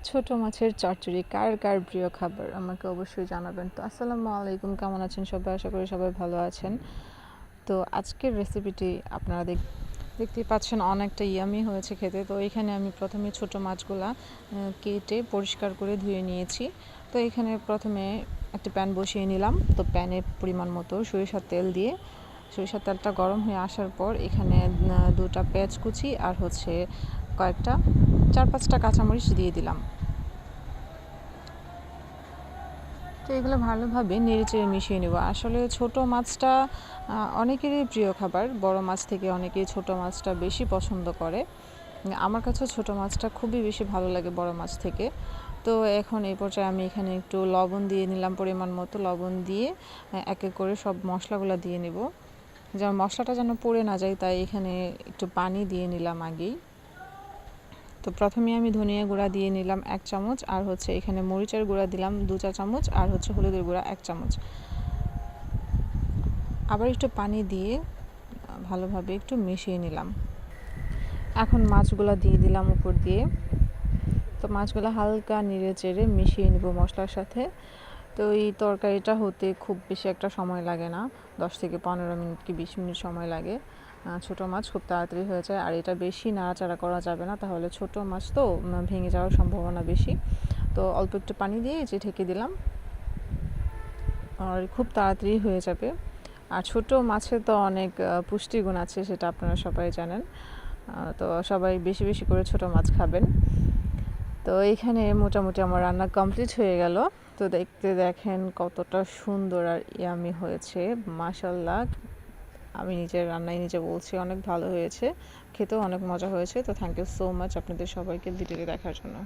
ছোট মাছের চচ্চড়ি কার কার প্রিয় খাবার আমাকে অবশ্যই জানাবেন। তো আসসালামু আলাইকুম, কেমন আছেন সবাই? আশা করি সবাই ভালো আছেন। তো আজকের রেসিপিটি আপনারা দেখতেই পাচ্ছেন, অনেকটা ইয়ামি হয়েছে খেতে। তো এখানে আমি প্রথমে ছোট মাছগুলা কেটে পরিষ্কার করে ধুয়ে নিয়েছি। তো এখানে প্রথমে একটা প্যান বসিয়ে নিলাম। তো প্যানে পরিমাণ মতো সরিষার তেল দিয়ে সরিষার তেলটা গরম হয়ে আসার পর এখানে দুটা পেঁয়াজ কুচি আর কয়েকটা 4-5টা কাঁচামরিচ দিয়ে দিলাম। তো এগুলো ভালোভাবে নেড়েচেড়ে মিশিয়ে নেব। আসলে ছোট মাছটা অনেকেরই প্রিয় খাবার। বড় মাছ থেকে অনেকেই ছোট মাছটা বেশি পছন্দ করে। আমার কাছেও ছোট মাছটা খুবই বেশি ভালো লাগে বড় মাছ থেকে। তো এখন এই পর্যায়ে আমি এখানে একটু লবণ দিয়ে নিলাম, পরিমাণ মতো লবণ দিয়ে এক এক করে সব মশলাগুলো দিয়ে নেব। যেন মশলাটা যেন পুড়ে না যায়, তাই এখানে একটু পানি দিয়ে নিলাম আগেই। তো প্রথমে আমি ধনিয়া গুঁড়া দিয়ে নিলাম 1 চামচ, আর এখানে মরিচের গুঁড়া দিলাম 2 চা চামচ, আর হলুদের গুঁড়া 1 চামচ। আবার একটু পানি দিয়ে ভালোভাবে একটু মিশিয়ে নিলাম। এখন মাছগুলো দিয়ে দিলাম উপর দিয়ে। তো মাছগুলো হালকা নেড়ে চেড়ে মিশিয়ে নিব মশলার সাথে। তো এই তরকারিটা হতে খুব বেশি একটা সময় লাগে না, 10 থেকে 15 মিনিট কি 20 মিনিট সময় লাগে। ছোট মাছ খুব তাড়াতাড়ি হয়ে যায়, আর এটা বেশি নাড়াচাড়া করা যাবে না, তাহলে ছোট মাছ তো ভেঙে যাওয়ার সম্ভাবনা বেশি। তো অল্প একটু পানি দিয়ে যে ঢেকে দিলাম, আর খুব তাড়াতাড়ি হয়ে যাবে। আর ছোট মাছে তো অনেক পুষ্টিগুণ আছে, সেটা আপনারা সবাই জানেন। তো সবাই বেশি বেশি করে ছোট মাছ খাবেন। তো এইখানে মোটামুটি আমার রান্না কমপ্লিট হয়ে গেল। তো দেখেন কতটা সুন্দর আর ইয়ামি হয়েছে, মাশাআল্লাহ। আমি নিজের রান্নায় নিজে বলছি অনেক ভালো হয়েছে, খেতেও অনেক মজা হয়েছে। তো থ্যাংক ইউ সো মাচ আপনাদের সবাইকে ভিডিওটি দেখার জন্য।